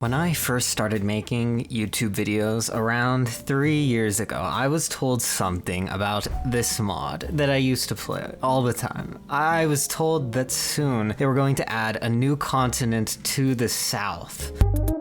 When I first started making YouTube videos around 3 years ago, I was told something about this mod that I used to play all the time. I was told that soon they were going to add a new continent to the south.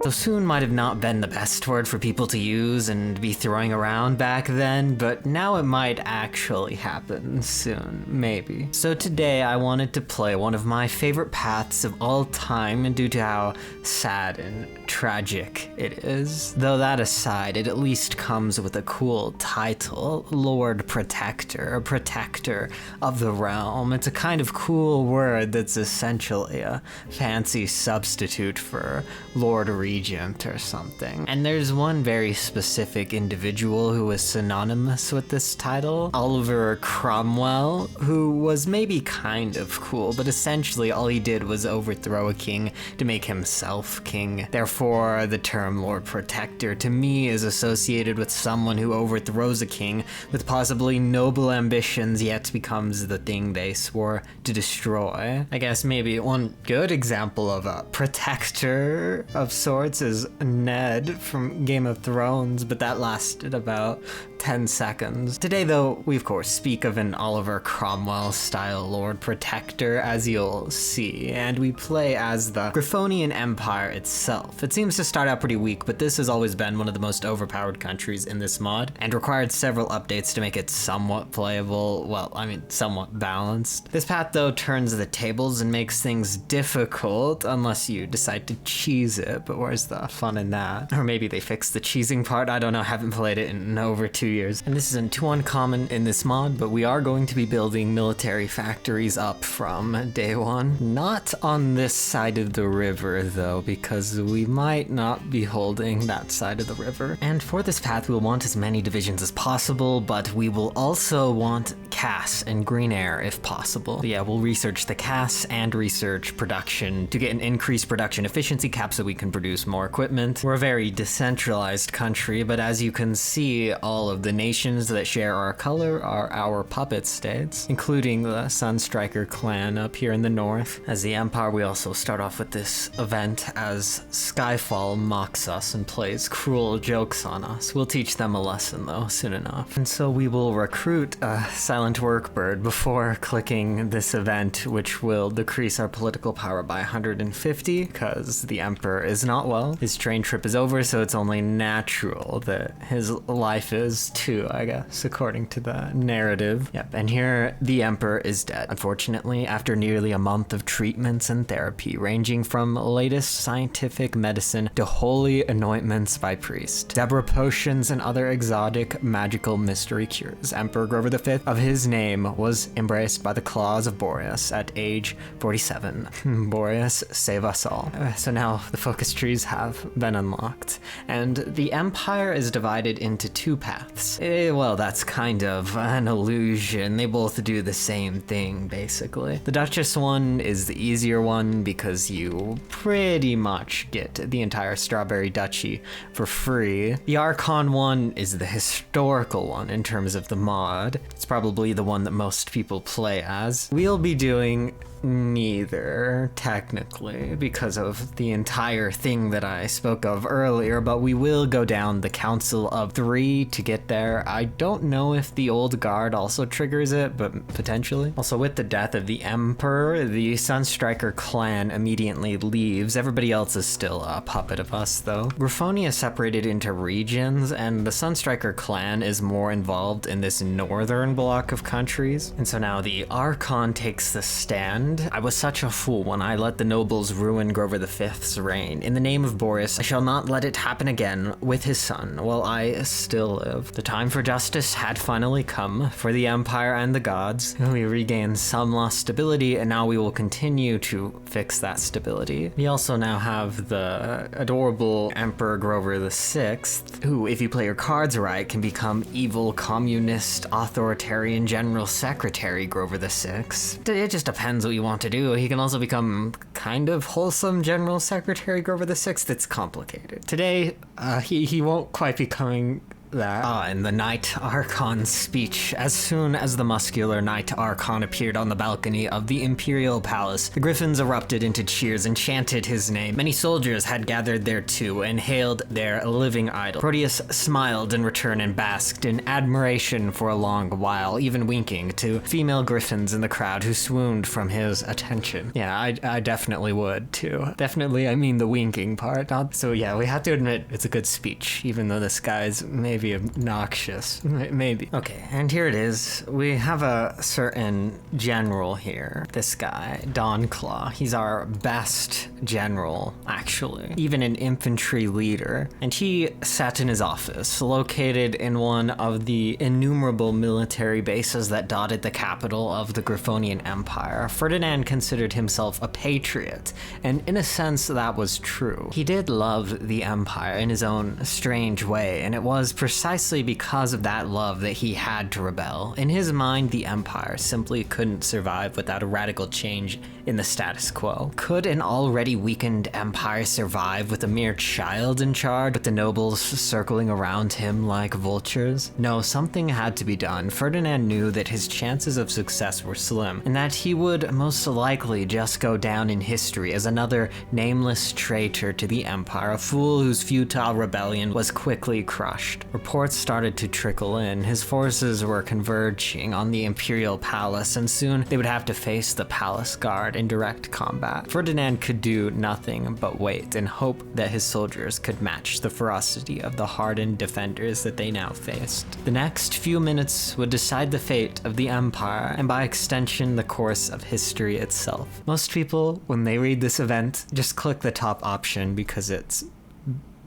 So soon might have not been the best word for people to use and be throwing around back then, but now it might actually happen soon, maybe. So today I wanted to play one of my favorite paths of all time due to how sad and tragic it is. Though that aside, it at least comes with a cool title, Lord Protector, a protector of the realm. It's a kind of cool word that's essentially a fancy substitute for Lord Regent or something. And there's one very specific individual who is synonymous with this title, Oliver Cromwell, who was maybe kind of cool, but essentially all he did was overthrow a king to make himself king. Therefore, the term Lord Protector to me is associated with someone who overthrows a king with possibly noble ambitions yet becomes the thing they swore to destroy. I guess maybe one good example of a protector of sorts is Ned from Game of Thrones, but that lasted about 10 seconds. Today though, we of course speak of an Oliver Cromwell style Lord Protector, as you'll see, and we play as the Griffonian Empire itself. It seems to start out pretty weak, but this has always been one of the most overpowered countries in this mod, and required several updates to make it somewhat playable, well, I mean, somewhat balanced. This path though turns the tables and makes things difficult, unless you decide to cheese it, but where's the fun in that? Or maybe they fixed the cheesing part, I don't know, haven't played it in over 2 years. And this isn't too uncommon in this mod, but we are going to be building military factories up from day one. Not on this side of the river though, because we might not be holding that side of the river. And for this path, we'll want as many divisions as possible, but we will also want CAS and green air if possible. But yeah, we'll research the CAS and research production to get an increased production efficiency cap so we can produce more equipment. We're a very decentralized country, but as you can see, all of the nations that share our color are our puppet states, including the Sunstriker clan up here in the north. As the Empire, we also start off with this event as Skyfall mocks us and plays cruel jokes on us. We'll teach them a lesson though, soon enough. And so we will recruit a silent workbird before clicking this event, which will decrease our political power by 150, because the Emperor is not well. His train trip is over, so it's only natural that his life is too, I guess, according to the narrative. Yep, and here the Emperor is dead. Unfortunately, after nearly a month of treatments and therapy, ranging from latest scientific medicine to holy anointments by priests, Deborah potions, and other exotic magical mystery cures, Emperor Grover V of his name was embraced by the claws of Boreas at age 47. Boreas, save us all. So now the focus trees have been unlocked, and the Empire is divided into two paths. Well, that's kind of an illusion. They both do the same thing, basically. The Duchess one is the easier one because you pretty much get the entire Strawberry Duchy for free. The Archon one is the historical one in terms of the mod. It's probably the one that most people play as. We'll be doing neither, technically, because of the entire thing that I spoke of earlier, but we will go down the Council of Three to get there. I don't know if the Old Guard also triggers it, but potentially. Also, with the death of the Emperor, the Sunstriker clan immediately leaves. Everybody else is still a puppet of us, though. Griffonia separated into regions, and the Sunstriker clan is more involved in this northern block of countries. And so now the Archon takes the stand. I was such a fool when I let the nobles ruin Grover V's reign. In the name of Boreas, I shall not let it happen again with his son while I still live. The time for justice had finally come for the Empire and the gods. We regained some lost stability, and now we will continue to fix that stability. We also now have the adorable Emperor Grover VI, who, if you play your cards right, can become evil communist authoritarian general secretary Grover VI. It just depends what you want to do. He can also become kind of wholesome General Secretary Grover VI. It's complicated. Today, he won't quite be coming that in the Knight Archon's speech. As soon as the muscular Knight Archon appeared on the balcony of the Imperial Palace, the Griffins erupted into cheers and chanted his name. Many soldiers had gathered there too and hailed their living idol. Proteus smiled in return and basked in admiration for a long while, even winking to female Griffins in the crowd who swooned from his attention. Yeah, I definitely would too. Definitely, I mean the winking part. So yeah, we have to admit it's a good speech, even though this guy's maybe obnoxious. Maybe. Okay, and here it is. We have a certain general here. This guy, Don Claw. He's our best general, actually. Even an infantry leader. And he sat in his office, located in one of the innumerable military bases that dotted the capital of the Griffonian Empire. Ferdinand considered himself a patriot, and in a sense that was true. He did love the Empire in his own strange way, and it was precisely because of that love that he had to rebel. In his mind, the Empire simply couldn't survive without a radical change in the status quo. Could an already weakened empire survive with a mere child in charge, with the nobles circling around him like vultures? No, something had to be done. Ferdinand knew that his chances of success were slim, and that he would most likely just go down in history as another nameless traitor to the Empire, a fool whose futile rebellion was quickly crushed. Reports started to trickle in. His forces were converging on the Imperial Palace, and soon they would have to face the Palace Guard in direct combat. Ferdinand could do nothing but wait and hope that his soldiers could match the ferocity of the hardened defenders that they now faced. The next few minutes would decide the fate of the Empire, and by extension, the course of history itself. Most people, when they read this event, just click the top option because it's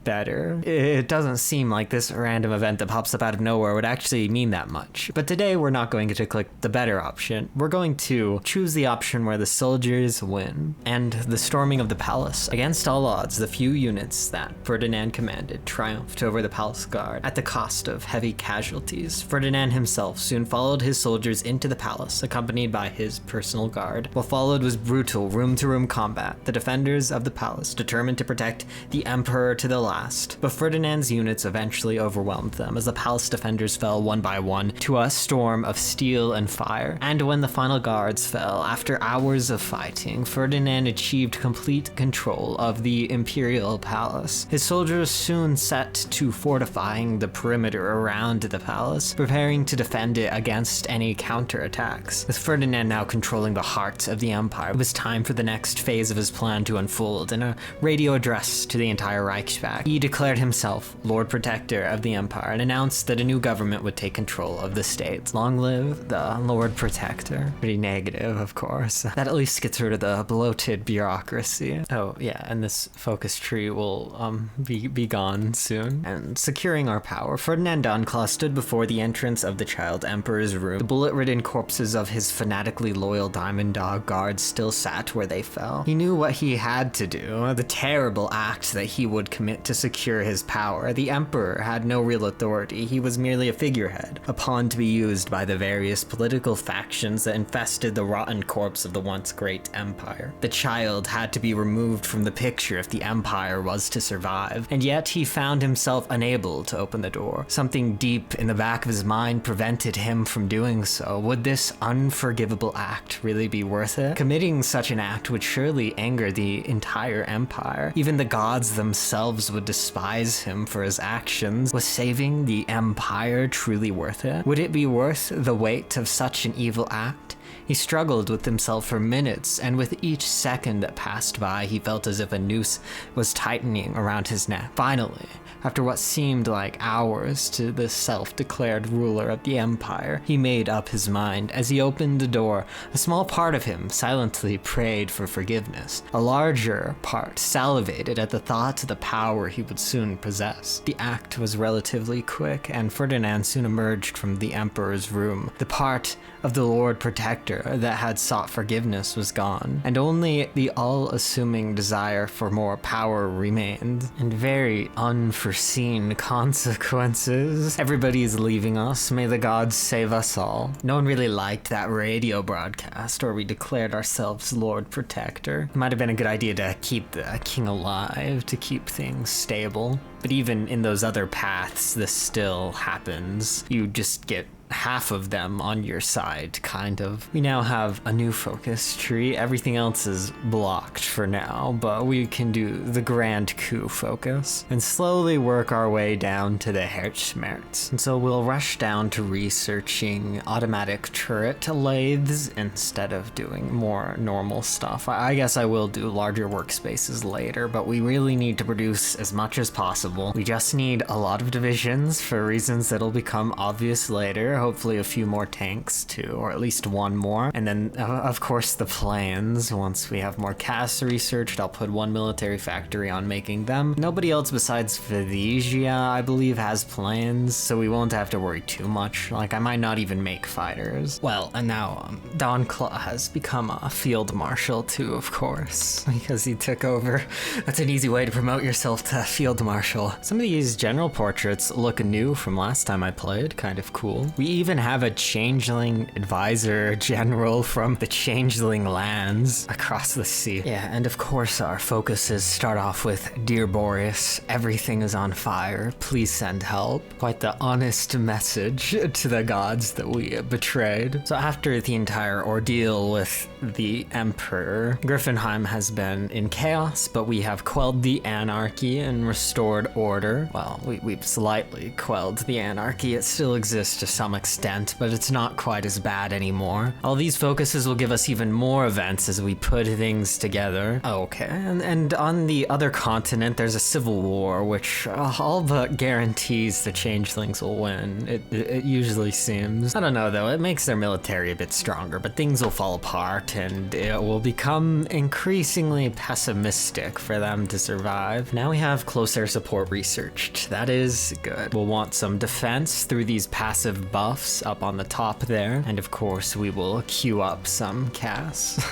better. It doesn't seem like this random event that pops up out of nowhere would actually mean that much. But today we're not going to click the better option. We're going to choose the option where the soldiers win. And the storming of the palace. Against all odds, the few units that Ferdinand commanded triumphed over the palace guard at the cost of heavy casualties. Ferdinand himself soon followed his soldiers into the palace, accompanied by his personal guard. What followed was brutal room-to-room combat. The defenders of the palace determined to protect the emperor to the last. But Ferdinand's units eventually overwhelmed them as the palace defenders fell one by one to a storm of steel and fire. And when the final guards fell, after hours of fighting, Ferdinand achieved complete control of the imperial palace. His soldiers soon set to fortifying the perimeter around the palace, preparing to defend it against any counterattacks. With Ferdinand now controlling the heart of the empire, it was time for the next phase of his plan to unfold. In a radio address to the entire Reichsbank, he declared himself Lord Protector of the Empire and announced that a new government would take control of the state. Long live the Lord Protector. Pretty negative, of course. That at least gets rid of the bloated bureaucracy. Oh, yeah, and this focus tree will be gone soon. And securing our power, Ferdinand Donclaw stood before the entrance of the child emperor's room. The bullet-ridden corpses of his fanatically loyal Diamond Dog guards still sat where they fell. He knew what he had to do, the terrible act that he would commit to secure his power. The emperor had no real authority. He was merely a figurehead, a pawn to be used by the various political factions that infested the rotten corpse of the once great empire. The child had to be removed from the picture if the empire was to survive, and yet he found himself unable to open the door. Something deep in the back of his mind prevented him from doing so. Would this unforgivable act really be worth it? Committing such an act would surely anger the entire empire. Even the gods themselves would despise him for his actions. Was saving the empire truly worth it? Would it be worth the weight of such an evil act? He struggled with himself for minutes, and with each second that passed by, he felt as if a noose was tightening around his neck. Finally, after what seemed like hours to the self-declared ruler of the empire, he made up his mind. As he opened the door, a small part of him silently prayed for forgiveness. A larger part salivated at the thought of the power he would soon possess. The act was relatively quick, and Ferdinand soon emerged from the emperor's room. The part of the Lord Protector protector that had sought forgiveness was gone, and only the all-assuming desire for more power remained, and very unforeseen consequences. Everybody's leaving us. May the gods save us all. No one really liked that radio broadcast where we declared ourselves Lord Protector. It might have been a good idea to keep the king alive, to keep things stable. But even in those other paths, this still happens. You just get half of them on your side, kind of. We now have a new focus tree. Everything else is blocked for now, but we can do the grand coup focus and slowly work our way down to the Herzschmerz. And so we'll rush down to researching automatic turret lathes instead of doing more normal stuff. I guess I will do larger workspaces later, but we really need to produce as much as possible. We just need a lot of divisions for reasons that'll become obvious later. Hopefully a few more tanks too, or at least one more. And then of course the plans. Once we have more casts researched, I'll put one military factory on making them. Nobody else besides Venetia, I believe, has plans, so we won't have to worry too much. Like, I might not even make fighters. Well, and now Don Claw has become a field marshal too, of course, because he took over. That's an easy way to promote yourself to field marshal. Some of these general portraits look new from last time I played, kind of cool. We even have a changeling advisor general from the changeling lands across the sea. Yeah, and of course our focuses start off with Dear Boreas, everything is on fire, please send help. Quite the honest message to the gods that we betrayed. So after the entire ordeal with the Emperor, Griffenheim has been in chaos, but we have quelled the anarchy and restored order. Well, we've slightly quelled the anarchy. It still exists to some extent, but it's not quite as bad anymore. All these focuses will give us even more events as we put things together. Okay, and on the other continent, there's a civil war, which all but guarantees the changelings will win. It usually seems. I don't know though, it makes their military a bit stronger, but things will fall apart and it will become increasingly pessimistic for them to survive. Now we have close air support researched. That is good. We'll want some defense through these passive buffs up on the top there, and of course we will queue up some casts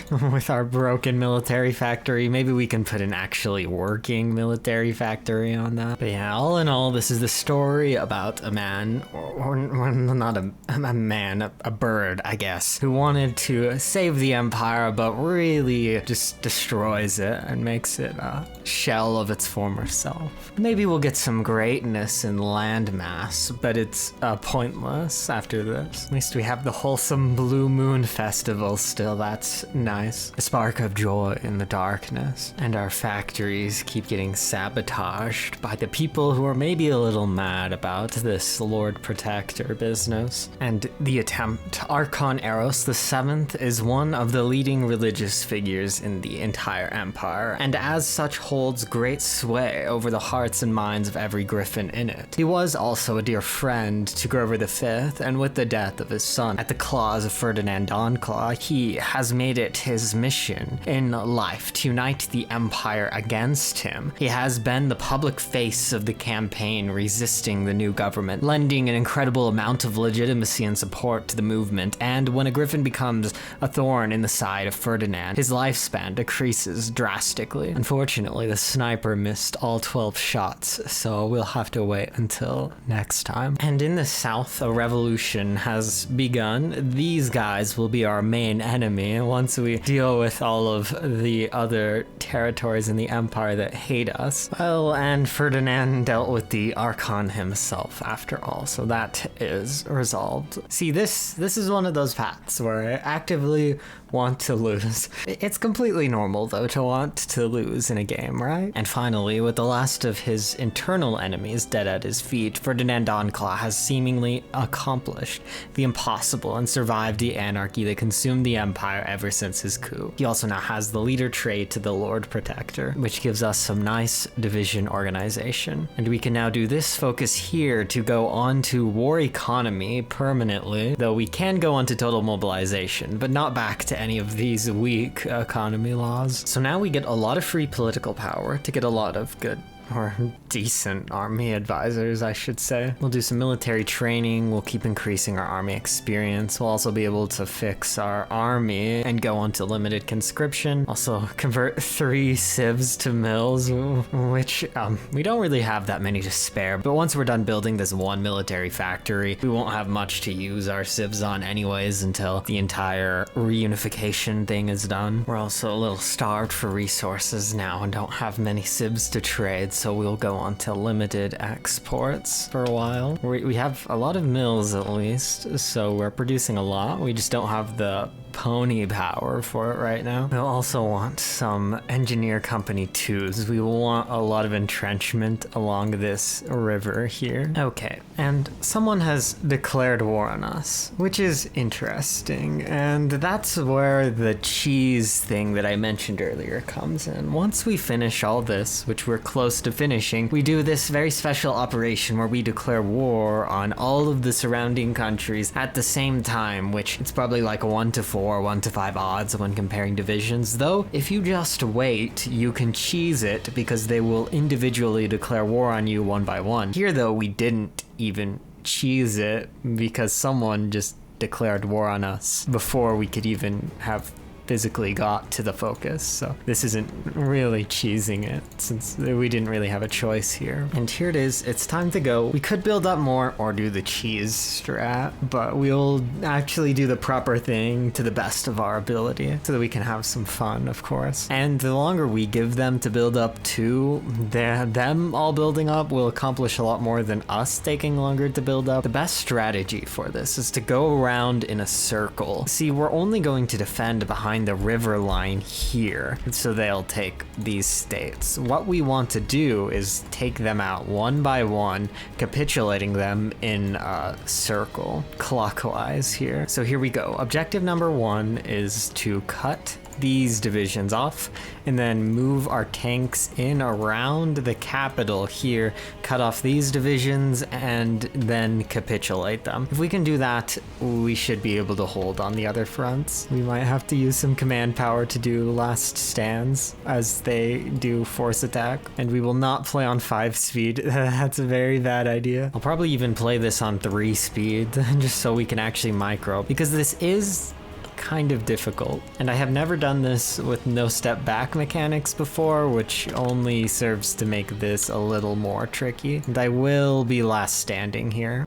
with our broken military factory. Maybe we can put an actually working military factory on that. But yeah, all in all, this is the story about a man, or not a man, a bird, I guess, who wanted to save the empire, but really just destroys it and makes it a shell of its former self. Maybe we'll get some greatness in landmass, but it's pointless after this. At least we have the wholesome Blue Moon Festival still, that's nice. A spark of joy in the darkness. And our factories keep getting sabotaged by the people who are maybe a little mad about this Lord Protector business. And the attempt. Archon Eros VII is one of the leading religious figures in the entire empire, and as such holds great sway over the hearts and minds of every griffin in it. He was also a dear friend to Grover V, and with the death of his son at the claws of Ferdinand Donclaw, he has made it his mission in life to unite the empire against him. He has been the public face of the campaign resisting the new government, lending an incredible amount of legitimacy and support to the movement, and when a griffin becomes a thorn in the side of Ferdinand, his lifespan decreases drastically. Unfortunately, the sniper missed all 12 shots, so we'll have to wait until next time. And in the south, a revolution has begun. These guys will be our main enemy once we deal with all of the other territories in the empire that hate us. Well, and Ferdinand dealt with the Archon himself after all, so that is resolved. See, this is one of those paths where I actively want to lose. It's completely normal, though, to want to lose in a game, right? And finally, with the last of his internal enemies dead at his feet, Ferdinand Donclaw has seemingly accomplished the impossible and survived the anarchy that consumed the empire ever since his coup. He also now has the leader trait to the Lord Protector, which gives us some nice division organization. And we can now do this focus here to go on to war economy permanently, though we can go on to total mobilization, but not back to any of these weak economy laws. So now we get a lot of free political power to get a lot of good or decent army advisors, I should say. We'll do some military training, we'll keep increasing our army experience, we'll also be able to fix our army and go on to limited conscription. Also convert 3 civs to mills, which we don't really have that many to spare, but once we're done building this one military factory, we won't have much to use our civs on anyways until the entire reunification thing is done. We're also a little starved for resources now and don't have many civs to trade, so we'll go on to limited exports for a while. We have a lot of mills at least, so we're producing a lot. We just don't have the pony power for it right now. We'll also want some engineer company 2s. We will want a lot of entrenchment along this river here. Okay, and someone has declared war on us, which is interesting, and that's where the cheese thing that I mentioned earlier comes in. Once we finish all this, which we're close to finishing, we do this very special operation where we declare war on all of the surrounding countries at the same time, which it's probably like 1 to 4, 1 to 5 odds when comparing divisions, though if you just wait, you can cheese it because they will individually declare war on you one by one. Here though, we didn't even cheese it because someone just declared war on us before we could even have physically got to the focus, so this isn't really cheesing it since we didn't really have a choice here. And here it is, it's time to go. We could build up more or do the cheese strat, but we'll actually do the proper thing to the best of our ability so that we can have some fun, of course. And the longer we give them to build up to, them all building up will accomplish a lot more than us taking longer to build up. The best strategy for this is to go around in a circle. See, we're only going to defend behind the river line here, so they'll take these states. What we want to do is take them out one by one, capitulating them in a circle, clockwise here. So here we go. Objective number 1 is to cut these divisions off and then move our tanks in around the capital here, cut off these divisions, and then capitulate them. If we can do that, we should be able to hold on the other fronts. We might have to use some command power to do last stands as they do force attack, and we will not play on 5 speed. That's a very bad idea. I'll probably even play this on 3 speed just so we can actually micro, because this is kind of difficult, and I have never done this with no step back mechanics before, which only serves to make this a little more tricky. And I will be last standing here.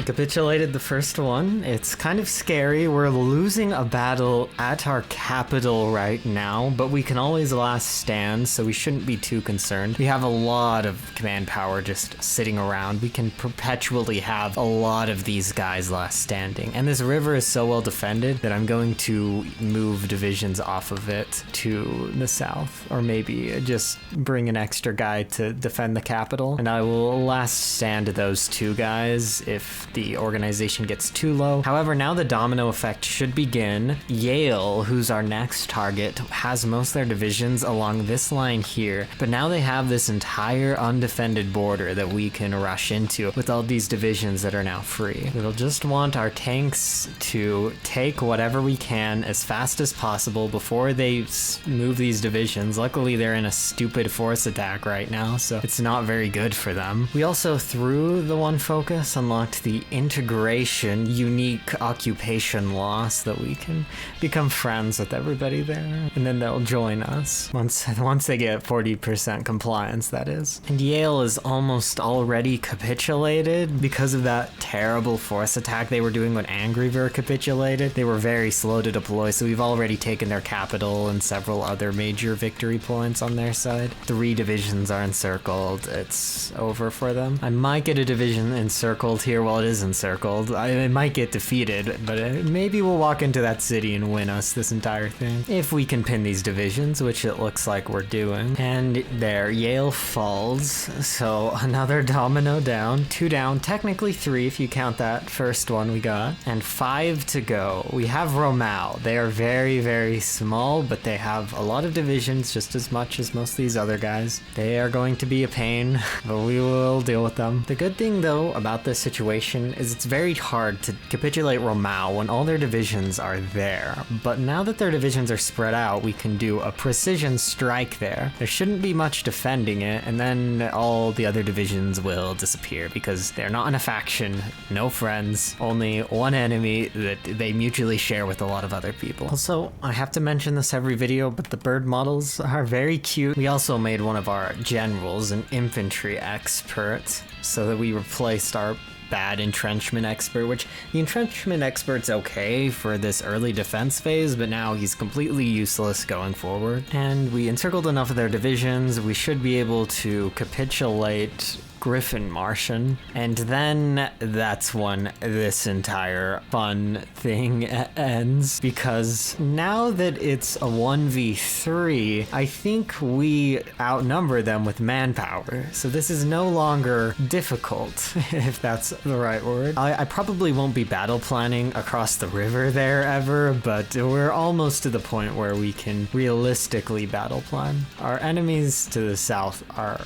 Capitulated the first one. It's kind of scary. We're losing a battle at our capital right now, but we can always last stand, so we shouldn't be too concerned. We have a lot of command power just sitting around. We can perpetually have a lot of these guys last standing. And this river is so well defended that I'm going to move divisions off of it to the south, or maybe just bring an extra guy to defend the capital. And I will last stand those 2 guys if the organization gets too low. However, now the domino effect should begin. Yale, who's our next target, has most of their divisions along this line here, but now they have this entire undefended border that we can rush into with all these divisions that are now free. We'll just want our tanks to take whatever we can as fast as possible before they move these divisions. Luckily, they're in a stupid force attack right now, so it's not very good for them. We also, through the one focus, unlocked the integration unique occupation loss that we can become friends with everybody there, and then they'll join us once they get 40% compliance, that is. And Yale is almost already capitulated because of that terrible force attack they were doing when Angryver capitulated. They were very slow to deploy, so we've already taken their capital and several other major victory points on their side. 3 divisions are encircled. It's over for them. I might get a division encircled here while it is is encircled. It might get defeated, but maybe we'll walk into that city and win us this entire thing. If we can pin these divisions, which it looks like we're doing. And there, Yale falls. So another domino down, 2 down, technically 3 if you count that first one we got. And 5 to go. We have Romao. They are very, very small, but they have a lot of divisions, just as much as most of these other guys. They are going to be a pain, but we will deal with them. The good thing, though, about this situation is it's very hard to capitulate Romao when all their divisions are there. But now that their divisions are spread out, we can do a precision strike there. There shouldn't be much defending it, and then all the other divisions will disappear because they're not in a faction, no friends, only one enemy that they mutually share with a lot of other people. Also, I have to mention this every video, but the bird models are very cute. We also made one of our generals an infantry expert so that we replaced our bad entrenchment expert, which the entrenchment expert's okay for this early defense phase, but now he's completely useless going forward. And we encircled enough of their divisions, we should be able to capitulate Griffin Martian, and then that's when this entire fun thing ends, because now that it's a 1v3, I think we outnumber them with manpower, so this is no longer difficult, if that's the right word. I probably won't be battle planning across the river there ever, but we're almost to the point where we can realistically battle plan. Our enemies to the south are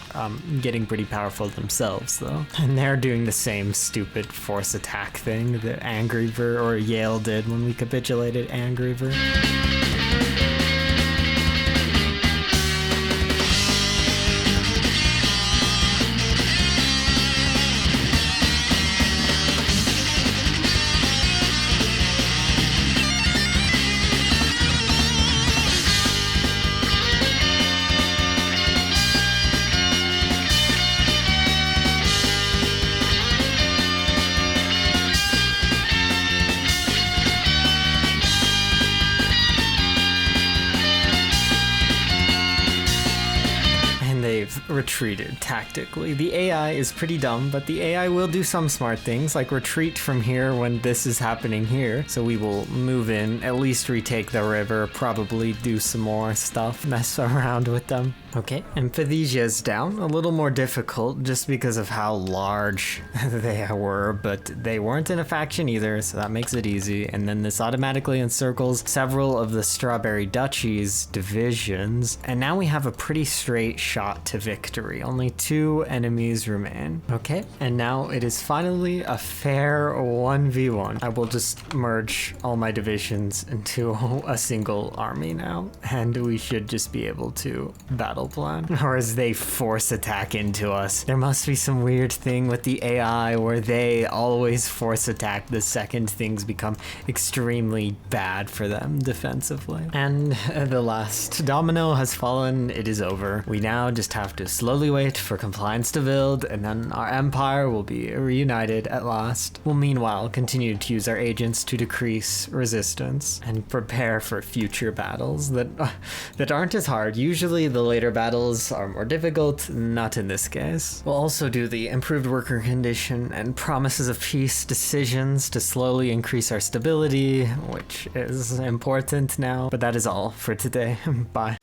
getting pretty powerful themselves, though, and they're doing the same stupid force attack thing that Angryver or Yale did when we capitulated Angryver. Retreated tactically. The AI is pretty dumb, but the AI will do some smart things, like retreat from here when this is happening here. So we will move in, at least retake the river, probably do some more stuff, mess around with them. Okay, Amphithesia's down, a little more difficult just because of how large they were, but they weren't in a faction either, so that makes it easy. And then this automatically encircles several of the Strawberry Duchy's divisions, and now we have a pretty straight shot to victory. Only 2 enemies remain. Okay, and now it is finally a fair 1v1. I will just merge all my divisions into a single army now, and we should just be able to battle plan. Or as they force attack into us. There must be some weird thing with the AI where they always force attack the second things become extremely bad for them defensively. And the last domino has fallen. It is over. We now just have to slowly wait for compliance to build, and then our empire will be reunited at last. We'll meanwhile continue to use our agents to decrease resistance and prepare for future battles that aren't as hard. Usually the later battles are more difficult, not in this case. We'll also do the improved worker condition and promises of peace decisions to slowly increase our stability, which is important now. But that is all for today. Bye.